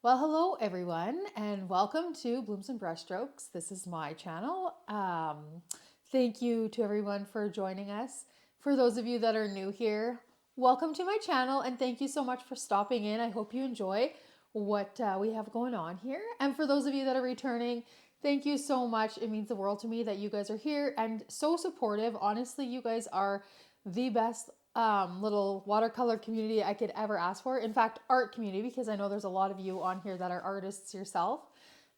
Well, hello everyone, and welcome to Blooms and Brushstrokes. This is my channel. Thank you to everyone for joining us. For those of you that are new here, welcome to my channel, and thank you so much for stopping in. I hope you enjoy what we have going on here. And for those of you that are returning, thank you so much. It means the world to me that you guys are here and so supportive. Honestly, you guys are the best little watercolor community I could ever ask for. In fact, art community, because I know there's a lot of you on here that are artists yourself.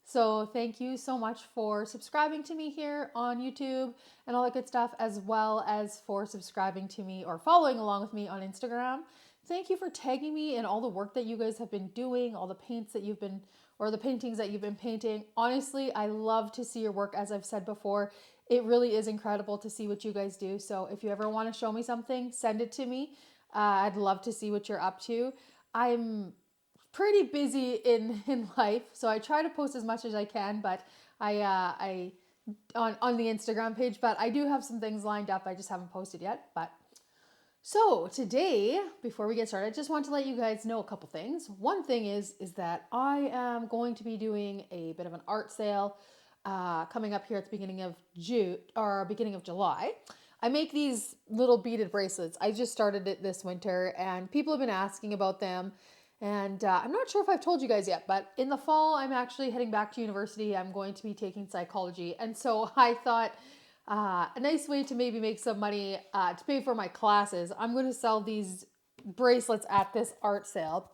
So thank you so much for subscribing to me here on YouTube and all that good stuff, as well as for subscribing to me or following along with me on Instagram. Thank you for tagging me in all the work that you guys have been doing, all the paints that you've been, or the paintings that you've been painting. Honestly, I love to see your work, as I've said before. It really is incredible to see what you guys do. So if you ever want to show me something, send it to me. I'd love to see what you're up to. I'm pretty busy in life, so I try to post as much as I can, but I on the Instagram page, but I do have some things lined up. I just haven't posted yet. But so today, before we get started, I just want to let you guys know a couple things. One thing is that I am going to be doing a bit of an art sale coming up here at the beginning of June or beginning of July. I make these little beaded bracelets. I just started it this winter, and people have been asking about them. And I'm not sure if I've told you guys yet, but in the fall, I'm actually heading back to university. I'm going to be taking psychology. And so I thought a nice way to maybe make some money to pay for my classes, I'm going to sell these bracelets at this art sale.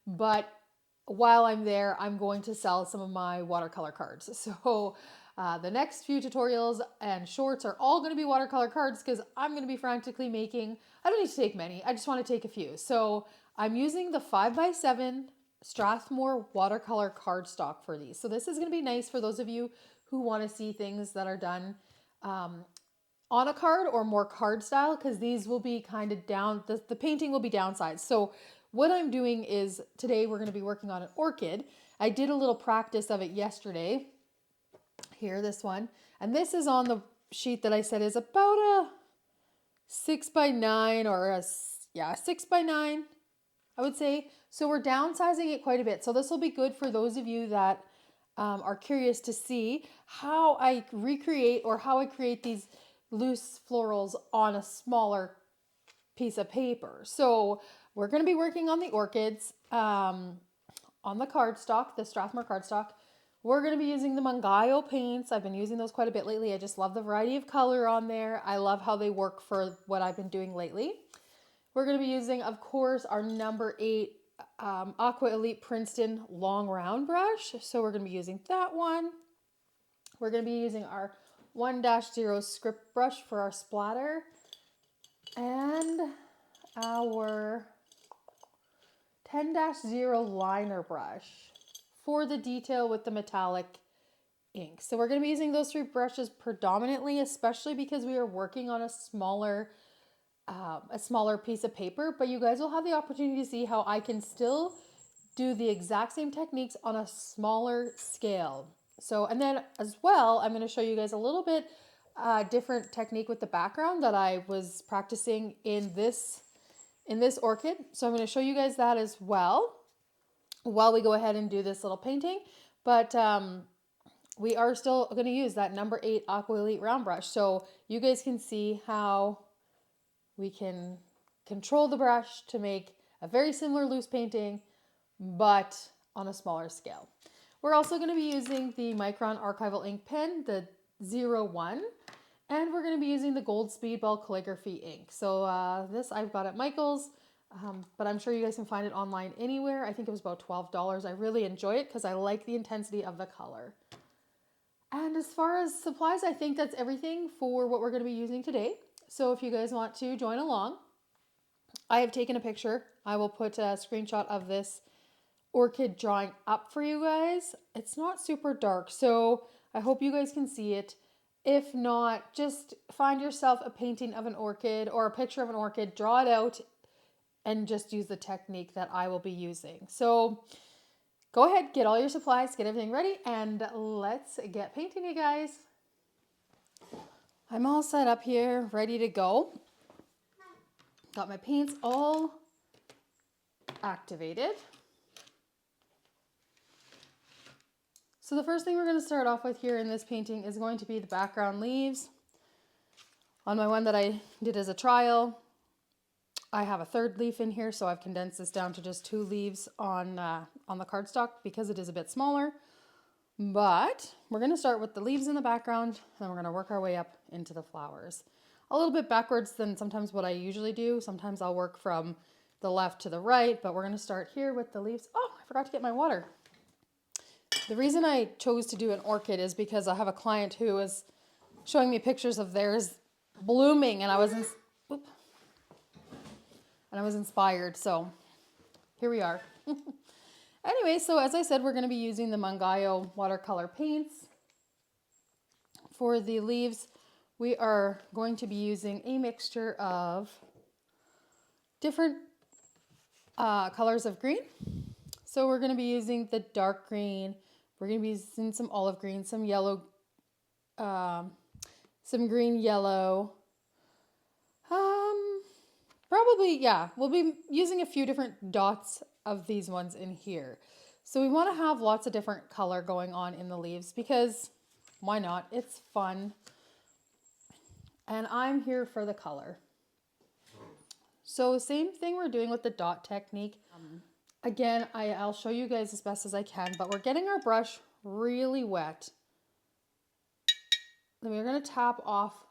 But while I'm there, I'm going to sell some of my watercolor cards. So the next few tutorials and shorts are all going to be watercolor cards because I'm going to be frantically making, I don't need to take many, I just want to take a few. So I'm using the 5x7 Strathmore watercolor cardstock for these. So this is going to be nice for those of you who want to see things that are done on a card or more card style, because these will be kind of down, the painting will be downsized. So what I'm doing is today we're going to be working on an orchid. I did a little practice of it yesterday. Here, this one. And this is on the sheet that I said is about a 6x9 or a 6x9, I would say. So we're downsizing it quite a bit. So this will be good for those of you that are curious to see how I recreate or how I create these loose florals on a smaller piece of paper. So we're going to be working on the orchids on the cardstock, the Strathmore cardstock. We're going to be using the Mungyo paints. I've been using those quite a bit lately. I just love the variety of color on there. I love how they work for what I've been doing lately. We're going to be using, of course, our number 8 Aqua Elite Princeton long round brush. So we're going to be using that one. We're going to be using our 1-0 script brush for our splatter. And our 10-0 liner brush for the detail with the metallic ink. So we're going to be using those 3 brushes predominantly, especially because we are working on a smaller piece of paper, but you guys will have the opportunity to see how I can still do the exact same techniques on a smaller scale. So, and then as well, I'm going to show you guys a little bit different technique with the background that I was practicing in this orchid. So I'm going to show you guys that as well while we go ahead and do this little painting. But we are still going to use that number 8 Aqua Elite round brush. So you guys can see how we can control the brush to make a very similar loose painting, but on a smaller scale. We're also going to be using the Micron archival ink pen, the 01, and we're going to be using the gold Speedball calligraphy ink. So this I've got at Michael's, but I'm sure you guys can find it online anywhere. I think it was about $12. I really enjoy it because I like the intensity of the color. And as far as supplies, I think that's everything for what we're going to be using today. So if you guys want to join along, I have taken a picture. I will put a screenshot of this orchid drawing up for you guys. It's not super dark, so I hope you guys can see it. If not, just find yourself a painting of an orchid or a picture of an orchid, draw it out, and just use the technique that I will be using. So go ahead, get all your supplies, get everything ready, and let's get painting, you guys. I'm all set up here, ready to go. Got my paints all activated. So the first thing we're going to start off with here in this painting is going to be the background leaves. On my one that I did as a trial, I have a third leaf in here, so I've condensed this down to just 2 leaves on the cardstock because it is a bit smaller. But we're going to start with the leaves in the background, and then we're going to work our way up into the flowers. A little bit backwards than sometimes what I usually do. Sometimes I'll work from the left to the right, but we're going to start here with the leaves. Oh, I forgot to get my water. The reason I chose to do an orchid is because I have a client who was showing me pictures of theirs blooming, and I was inspired, so here we are. Anyway, so as I said, we're going to be using the Mungyo watercolor paints. For the leaves, we are going to be using a mixture of different colors of green. So we're going to be using the dark green, we're going to be using some olive green, some yellow, some green yellow. Probably, yeah, we'll be using a few different dots of these ones in here. So we want to have lots of different color going on in the leaves because why not? It's fun. And I'm here for the color. So same thing we're doing with the dot technique. Again, I'll show you guys as best as I can, but we're getting our brush really wet. Then we're going to tap off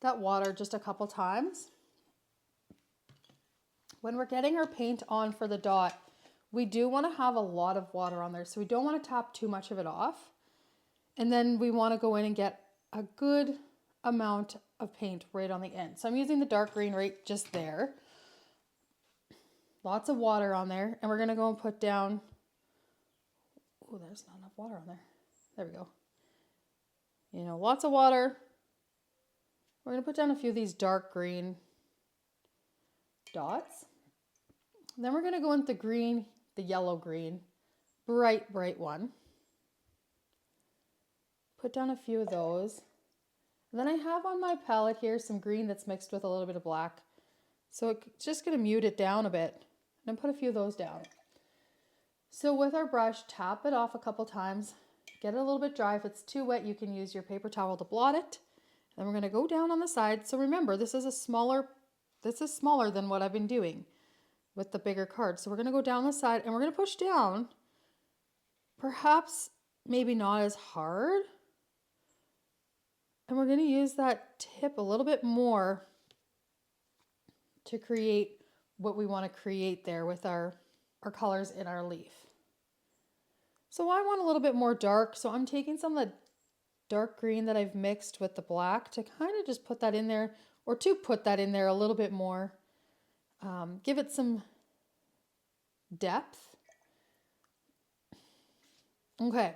that water just a couple times. When we're getting our paint on for the dot, we do want to have a lot of water on there, so we don't want to tap too much of it off. And then we want to go in and get a good amount of paint right on the end. So I'm using the dark green right just there. Lots of water on there, and we're going to go and put down, oh, there's not enough water on there. There we go. You know, lots of water. We're going to put down a few of these dark green dots. Then we're going to go into the green, the yellow green, bright one. Put down a few of those. And then I have on my palette here some green that's mixed with a little bit of black. So it's just going to mute it down a bit. And put a few of those down. So with our brush, tap it off a couple times. Get it a little bit dry. If it's too wet, you can use your paper towel to blot it. Then we're going to go down on the side. So remember, this is smaller than what I've been doing with the bigger card. So we're going to go down the side and we're going to push down. Perhaps maybe not as hard. And we're going to use that tip a little bit more to create what we want to create there with our colors in our leaf. So I want a little bit more dark. So I'm taking some of the dark green that I've mixed with the black to kind of just put that in there, or to put that in there a little bit more. Give it some depth. Okay,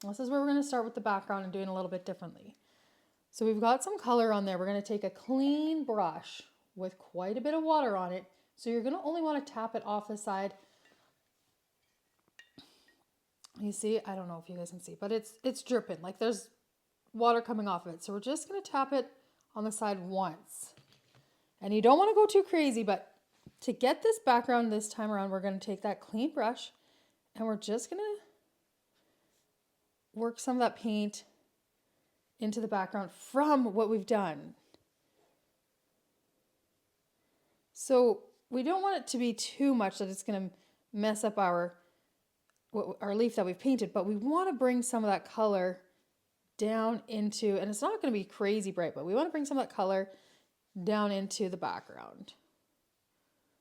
this is where we're going to start with the background and doing a little bit differently. So we've got some color on there. We're going to take a clean brush with quite a bit of water on it. So you're going to only want to tap it off the side. You see, I don't know if you guys can see, but it's dripping. Like there's water coming off of it. So we're just going to tap it on the side once. And you don't want to go too crazy, but to get this background this time around, we're going to take that clean brush and we're just going to work some of that paint into the background from what we've done. So we don't want it to be too much that it's going to mess up our leaf that we've painted, but we want to bring some of that color down into, and it's not going to be crazy bright, but we want to bring some of that color down into the background.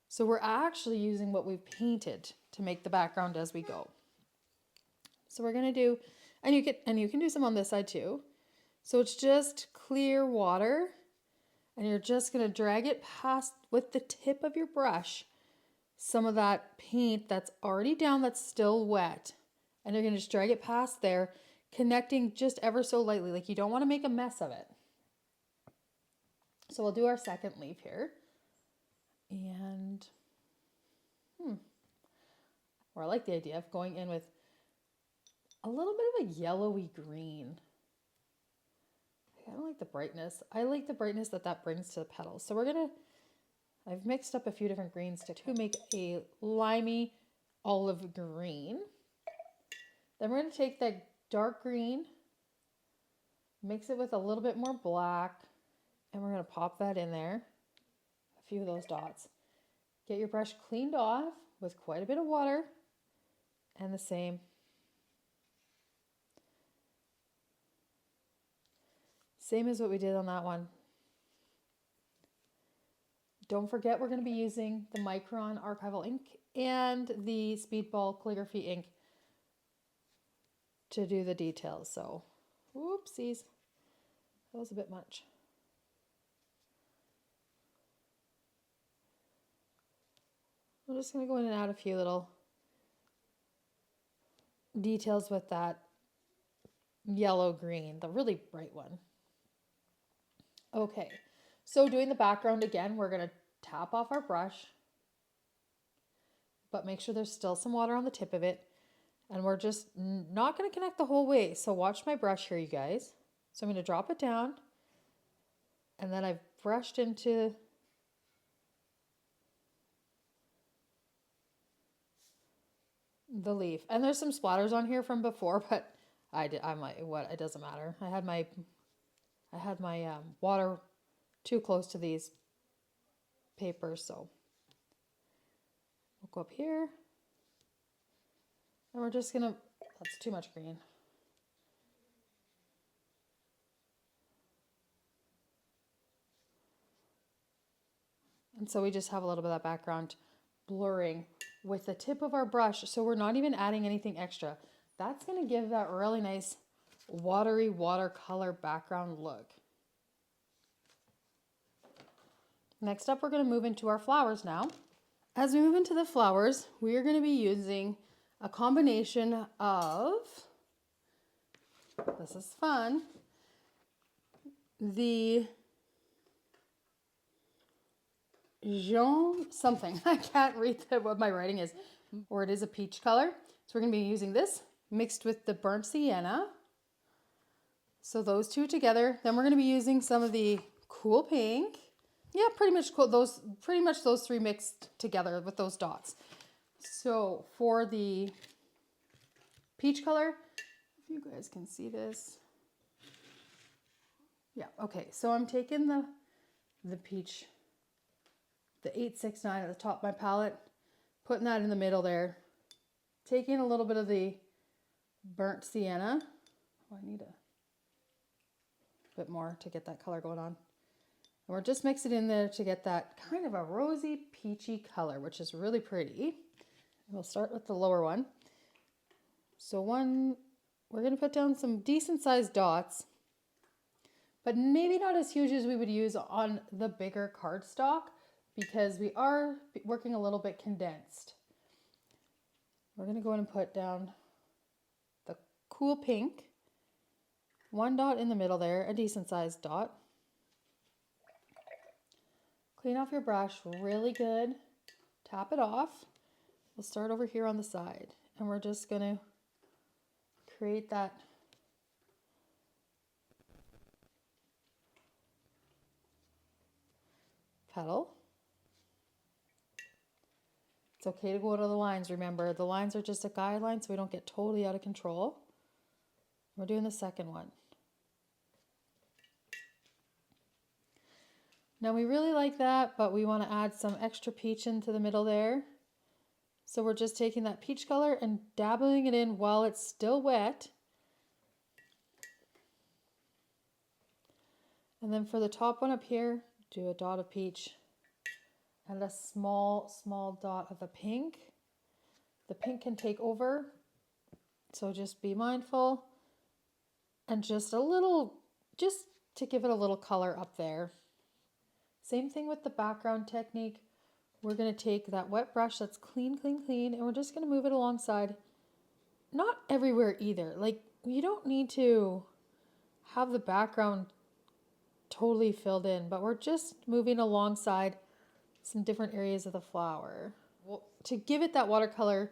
So we're actually using what we've painted to make the background as we go. So we're going to do, and you can do some on this side too. So it's just clear water, and you're just going to drag it past with the tip of your brush some of that paint that's already down that's still wet, and you're going to just drag it past there, connecting just ever so lightly. Like you don't want to make a mess of it. So we'll do our second leaf here, and or I like the idea of going in with a little bit of a yellowy green. I don't like the brightness. I like the brightness that brings to the petals. So I've mixed up a few different greens to make a limey olive green. Then we're going to take that dark green, mix it with a little bit more black, and we're going to pop that in there. A few of those dots. Get your brush cleaned off with quite a bit of water, and the same. Same as what we did on that one. Don't forget we're going to be using the Micron archival ink and the Speedball calligraphy ink to do the details. So, whoopsies, that was a bit much. I'm just going to go in and add a few little details with that yellow green, the really bright one. Okay, so doing the background again, we're going to tap off our brush, but make sure there's still some water on the tip of it. And we're just not going to connect the whole way. So watch my brush here, you guys. So I'm going to drop it down, and then I've brushed into the leaf. And there's some splatters on here from before, but I'm like, what? It doesn't matter. I had my water too close to these papers, so we'll go up here, and we're just gonna. That's too much green. And so we just have a little bit of that background blurring with the tip of our brush, so we're not even adding anything extra. That's going to give that really nice watery watercolor background look. Next up, we're going to move into our flowers now. As we move into the flowers, we are going to be using a combination of, this is fun, the jaune something. I can't read what my writing is, or it is a peach color. So we're going to be using this mixed with the burnt sienna. So those two together. Then we're going to be using some of the cool pink. Yeah, pretty much cool. Pretty much those three mixed together with those dots. So for the peach color, if you guys can see this. Yeah, okay. So I'm taking the peach, the 869 at the top of my palette, putting that in the middle there, taking a little bit of the burnt sienna. Oh, I need a bit more to get that color going on. And we're just mixing it in there to get that kind of a rosy peachy color, which is really pretty. We'll start with the lower one. So we're going to put down some decent sized dots, but maybe not as huge as we would use on the bigger cardstock, because we are working a little bit condensed. We're going to go in and put down the cool pink, one dot in the middle there, a decent sized dot. Clean off your brush really good, tap it off. We'll start over here on the side, and we're just going to create that petal. It's okay to go to the lines. Remember, the lines are just a guideline so we don't get totally out of control. We're doing the second one. Now we really like that, but we want to add some extra peach into the middle there. So we're just taking that peach color and dabbling it in while it's still wet. And then for the top one up here, do a dot of peach and a small dot of the pink. The pink can take over, so just be mindful. And just a little, just to give it a little color up there. Same thing with the background technique. We're going to take that wet brush that's clean, and we're just going to move it alongside. Not everywhere either. Like, you don't need to have the background totally filled in, but we're just moving alongside some different areas of the flower to give it that watercolor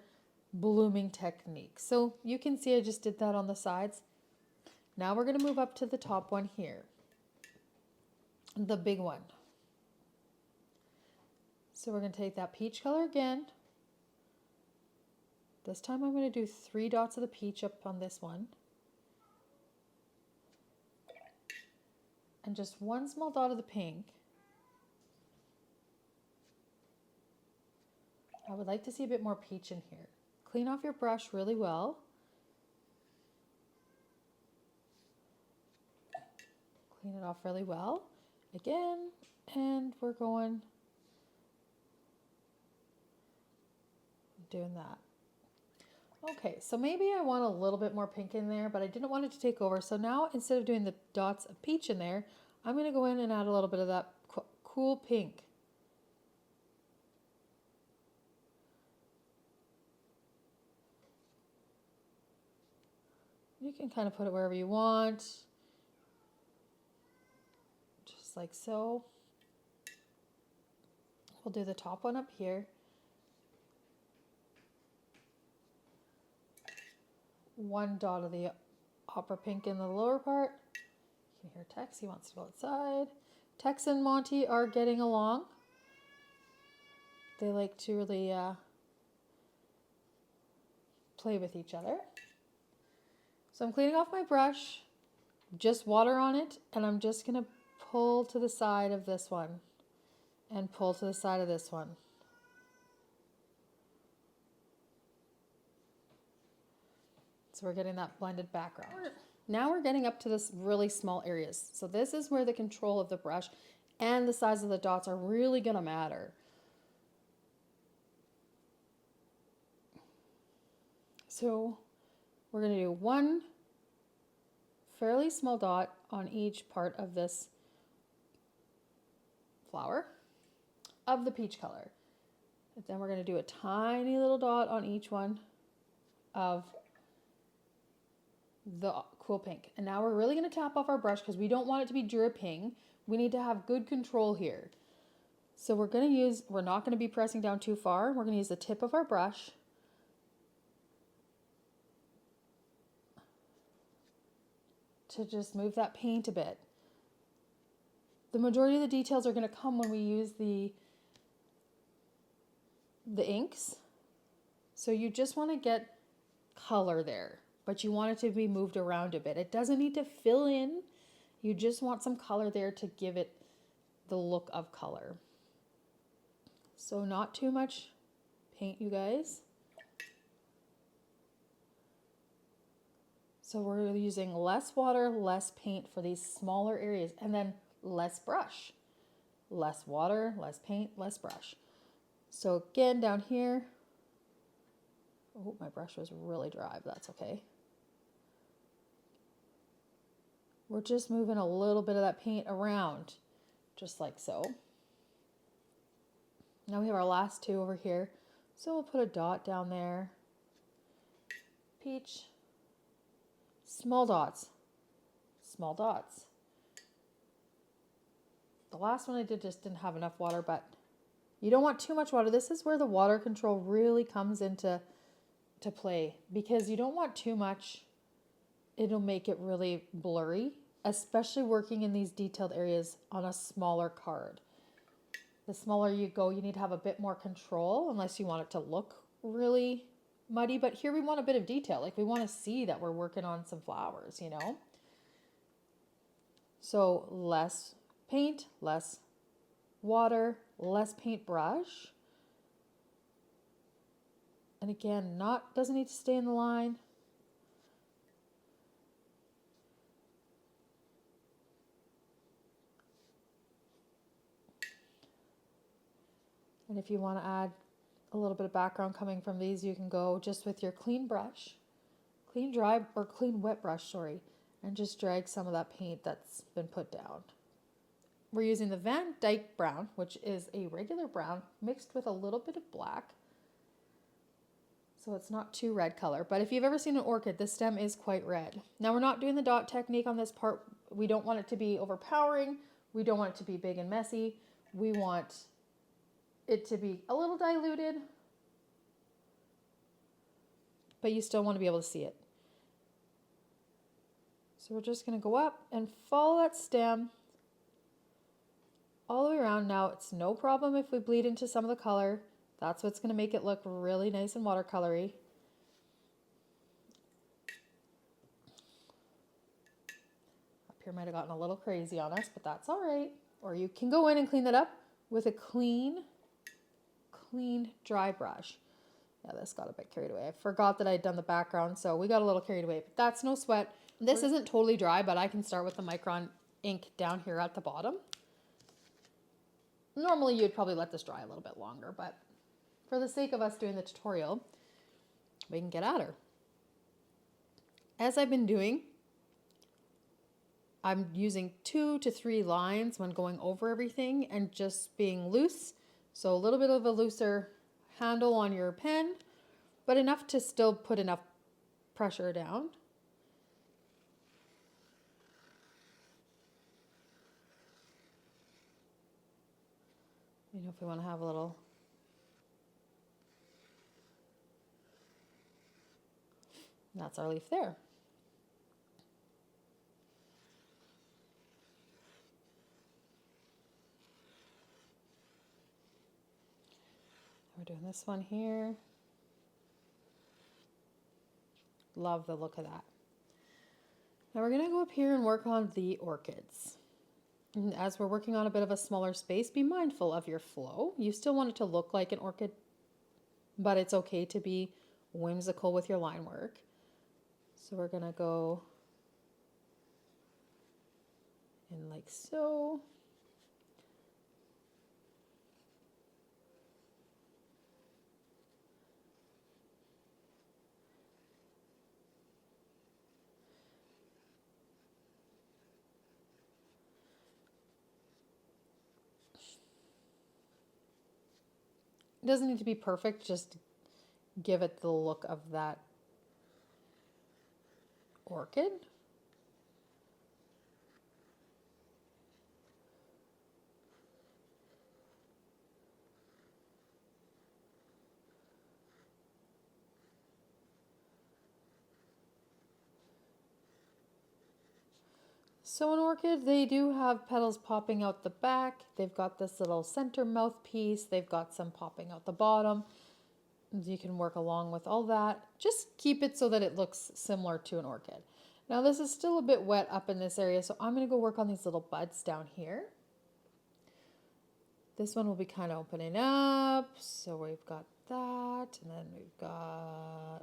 blooming technique. So you can see I just did that on the sides. Now we're going to move up to the top one here, the big one. So we're going to take that peach color again, This time I'm going to do 3 dots of the peach up on this one. And just 1 small dot of the pink. I would like to see a bit more peach in here. Clean off your brush really well. Clean it off really well. Again, and we're going, doing that. Okay, so maybe I want a little bit more pink in there, but I didn't want it to take over. So now instead of doing the dots of peach in there, I'm going to go in and add a little bit of that cool pink. You can kind of put it wherever you want, just like so. We'll do the top one up here. One dot of the opera pink in the lower part. You can hear Tex, he wants to go outside. Tex and Monty are getting along. They like to really play with each other. So I'm cleaning off my brush, just water on it, and I'm just going to pull to the side of this one and pull to the side of this one. So we're getting that blended background. Now we're getting up to this really small areas. So this is where the control of the brush and the size of the dots are really going to matter. So we're going to do 1 fairly small dot on each part of this flower of the peach color. And then we're going to do a tiny little dot on each one of the cool pink. And now we're really going to tap off our brush because we don't want it to be dripping. We need to have good control here. So we're not going to be pressing down too far. We're going to use the tip of our brush to just move that paint a bit. The majority of the details are going to come when we use the inks. So you just want to get color there, but you want it to be moved around a bit. It doesn't need to fill in. You just want some color there to give it the look of color. So not too much paint, you guys. So we're using less water, less paint for these smaller areas, and then less brush. Less water, less paint, less brush. So again, down here, oh, my brush was really dry, but that's okay. We're just moving a little bit of that paint around, just like so. Now we have our last 2 over here. So we'll put a dot down there. Peach. Small dots. Small dots. The last one I did just didn't have enough water, but you don't want too much water. This is where the water control really comes into play, because you don't want too much. It'll make it really blurry, especially working in these detailed areas on a smaller card. The smaller you go, you need to have a bit more control, unless you want it to look really muddy. But here we want a bit of detail. Like, we want to see that we're working on some flowers, you know? So less paint, less water, less paintbrush. And again, doesn't need to stay in the line. And if you want to add a little bit of background coming from these, you can go just with your clean brush, clean wet brush, sorry, and just drag some of that paint that's been put down. We're using the Van Dyke brown, which is a regular brown mixed with a little bit of black. So it's not too red color, but if you've ever seen an orchid, the stem is quite red. Now we're not doing the dot technique on this part. We don't want it to be overpowering. We don't want it to be big and messy. We want it to be a little diluted, but you still want to be able to see it. So we're just going to go up and follow that stem all the way around. Now it's no problem if we bleed into some of the color. That's what's going to make it look really nice and watercolory. here might have gotten a little crazy on us, but that's all right. Or you can go in and clean that up with a clean dry brush. Yeah, this got a bit carried away. I forgot that I'd done the background, so we got a little carried away, but that's no sweat. This isn't totally dry, but I can start with the Micron ink down here at the bottom. Normally you'd probably let this dry a little bit longer, but for the sake of us doing the tutorial, we can get at her. As I've been doing, I'm using 2 to 3 lines when going over everything and just being loose. So a little bit of a looser handle on your pen, but enough to still put enough pressure down. You know, if we want to have a little that's our leaf there. We're doing this one here. Love the look of that. Now we're going to go up here and work on the orchids. And as we're working on a bit of a smaller space, be mindful of your flow. You still want it to look like an orchid, but it's okay to be whimsical with your line work. So we're going to go in like so. It doesn't need to be perfect, just give it the look of that orchid. So an orchid, they do have petals popping out the back. They've got this little center mouthpiece. They've got some popping out the bottom. You can work along with all that. Just keep it so that it looks similar to an orchid. Now this is still a bit wet up in this area, so I'm going to go work on these little buds down here. This one will be kind of opening up. So we've got that, and then we've got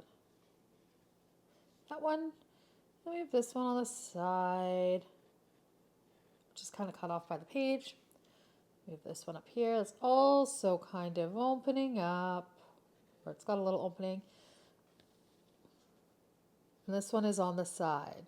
that one. Then we have this one on the side, just kind of cut off by the page. We have this one up here that's also kind of opening up, or it's got a little opening. And this one is on the side.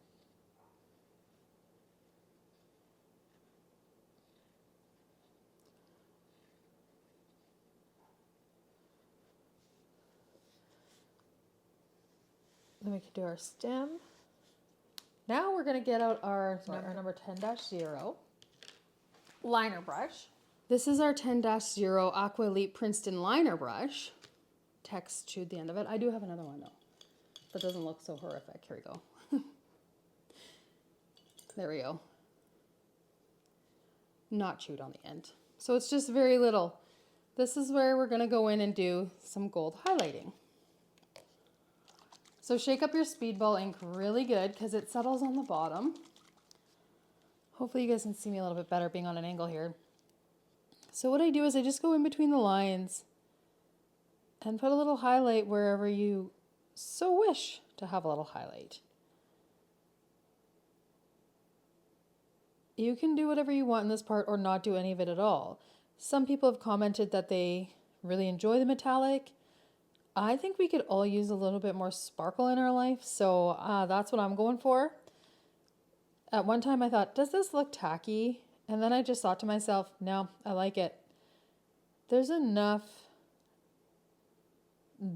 Then we can do our stem. Now we're going to get out our number 10-0 liner brush. This is our 10-0 Aqua Elite Princeton liner brush. Text chewed the end of it. I do have another one though. That doesn't look so horrific. Here we go. There we go. Not chewed on the end. So it's just very little. This is where we're going to go in and do some gold highlighting. So shake up your Speedball ink really good because it settles on the bottom. Hopefully you guys can see me a little bit better being on an angle here. So what I do is I just go in between the lines and put a little highlight wherever you so wish to have a little highlight. You can do whatever you want in this part or not do any of it at all. Some people have commented that they really enjoy the metallic. I think we could all use a little bit more sparkle in our life, so that's what I'm going for. At one time I thought, does this look tacky? And then I just thought to myself, no, I like it. There's enough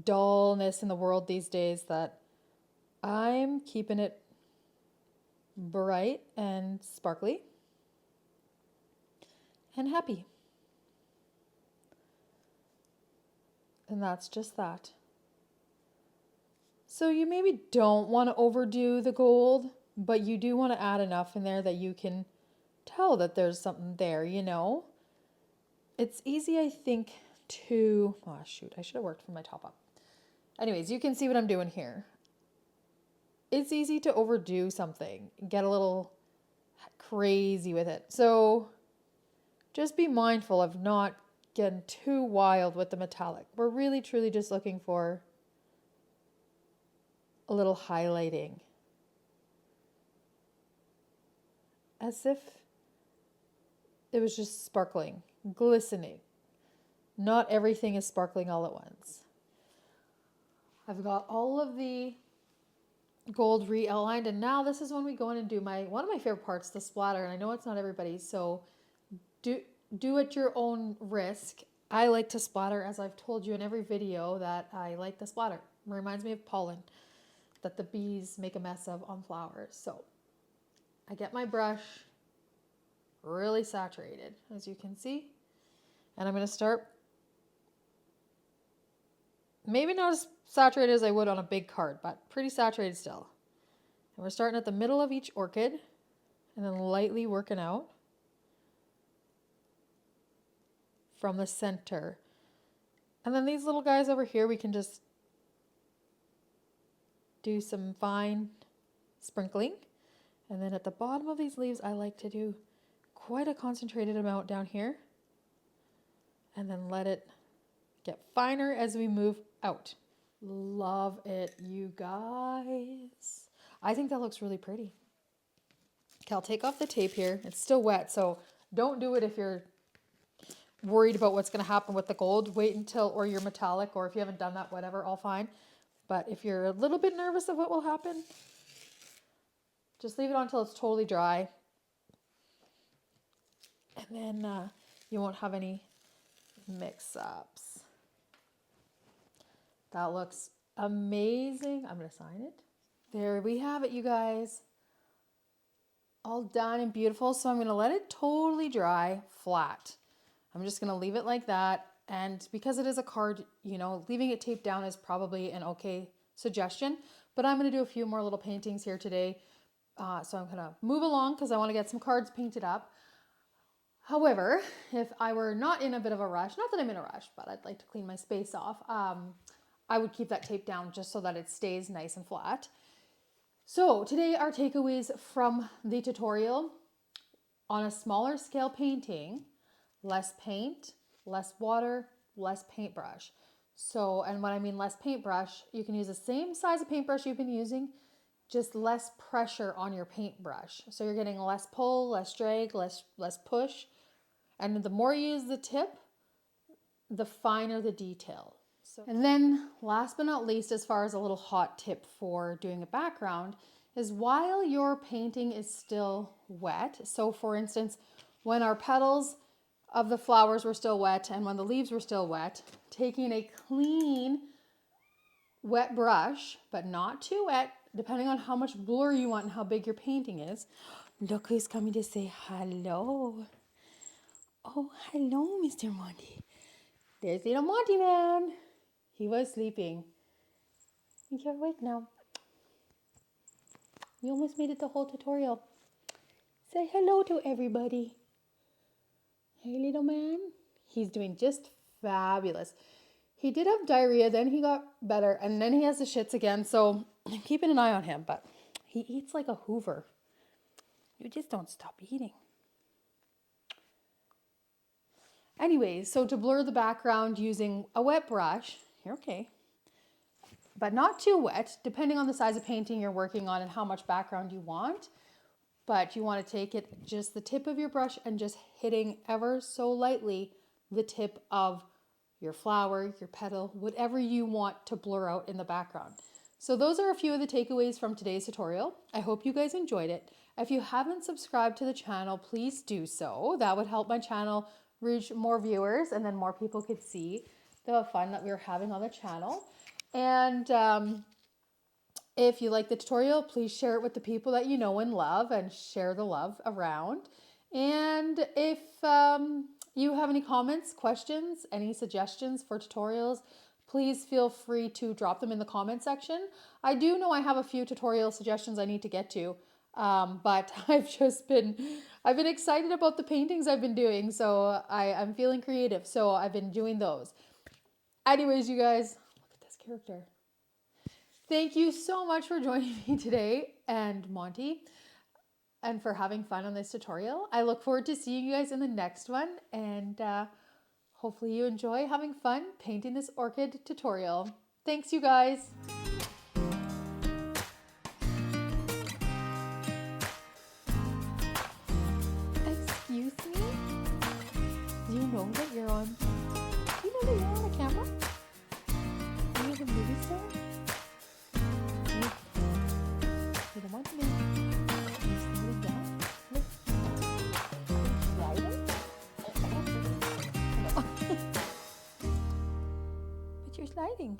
dullness in the world these days that I'm keeping it bright and sparkly and happy. And that's just that. So you maybe don't want to overdo the gold, but you do want to add enough in there that you can tell that there's something there, you know? It's easy, I think, to... Oh, shoot, I should have worked from my top up. Anyways, you can see what I'm doing here. It's easy to overdo something, get a little crazy with it. So just be mindful of not getting too wild with the metallic. We're really truly just looking for a little highlighting, as if it was just sparkling, glistening. Not everything is sparkling all at once. I've got all of the gold re-outlined, and now this is when we go in and do one of my favorite parts, the splatter. And I know it's not everybody's, so do at your own risk. I like to splatter, as I've told you in every video that I like the splatter. It reminds me of pollen that the bees make a mess of on flowers. So I get my brush really saturated, as you can see, and I'm going to start maybe not as saturated as I would on a big card, but pretty saturated still. And we're starting at the middle of each orchid and then lightly working out from the center. And then these little guys over here, we can just do some fine sprinkling. And then at the bottom of these leaves, I like to do quite a concentrated amount down here. And then let it get finer as we move out. Love it, you guys. I think that looks really pretty. Okay, I'll take off the tape here. It's still wet, so don't do it if you're worried about what's going to happen with the gold. Wait until, or your metallic, or if you haven't done that, whatever, all fine. But if you're a little bit nervous of what will happen, just leave it on until it's totally dry. And then you won't have any mix-ups. That looks amazing. I'm going to sign it. There we have it, you guys. All done and beautiful. So I'm going to let it totally dry flat. I'm just going to leave it like that. And because it is a card, you know, leaving it taped down is probably an okay suggestion. But I'm going to do a few more little paintings here today. So I'm going to move along because I want to get some cards painted up. However, if I were not in a bit of a rush, not that I'm in a rush, but I'd like to clean my space off, I would keep that tape down just so that it stays nice and flat. So today our takeaways from the tutorial: on a smaller scale painting, less paint, less water, less paintbrush. So, and when I mean less paintbrush, you can use the same size of paintbrush you've been using, just less pressure on your paintbrush. So you're getting less pull, less drag, less push. And the more you use the tip, the finer the detail. So, and then last but not least, as far as a little hot tip for doing a background, is while your painting is still wet. So for instance, when our petals of the flowers were still wet and when the leaves were still wet, taking a clean wet brush, but not too wet, depending on how much blur you want and how big your painting is. Look who's coming to say hello. Oh, hello, Mr. Monty. There's little Monty man. He was sleeping. You're awake now. You almost made it the whole tutorial. Say hello to everybody. Hey, little man. He's doing just fabulous. He did have diarrhea, then he got better, and then he has the shits again, so I'm keeping an eye on him, but he eats like a Hoover. You just don't stop eating. Anyways, so to blur the background using a wet brush, you're okay, but not too wet, depending on the size of painting you're working on and how much background you want. But you want to take it just the tip of your brush and just hitting ever so lightly the tip of your flower, your petal, whatever you want to blur out in the background. So those are a few of the takeaways from today's tutorial. I hope you guys enjoyed it. If you haven't subscribed to the channel, please do so. That would help my channel reach more viewers and then more people could see the fun that we're having on the channel. And if you like the tutorial, please share it with the people that you know and love and share the love around. And if you have any comments, questions, any suggestions for tutorials, please feel free to drop them in the comment section. I do know I have a few tutorial suggestions I need to get to, but I've been excited about the paintings I've been doing, so I'm feeling creative, so I've been doing those. Anyways, you guys, look at this character. Thank you so much for joining me today, and Monty. and for having fun on this tutorial. I look forward to seeing you guys in the next one, and hopefully you enjoy having fun painting this orchid tutorial. Thanks, you guys. Excuse me? Do you know that you're on? Do you know that you're on a camera? Are you the movie star? You're the one to me. You're sliding down. Look. Are you sliding? No. But you're sliding.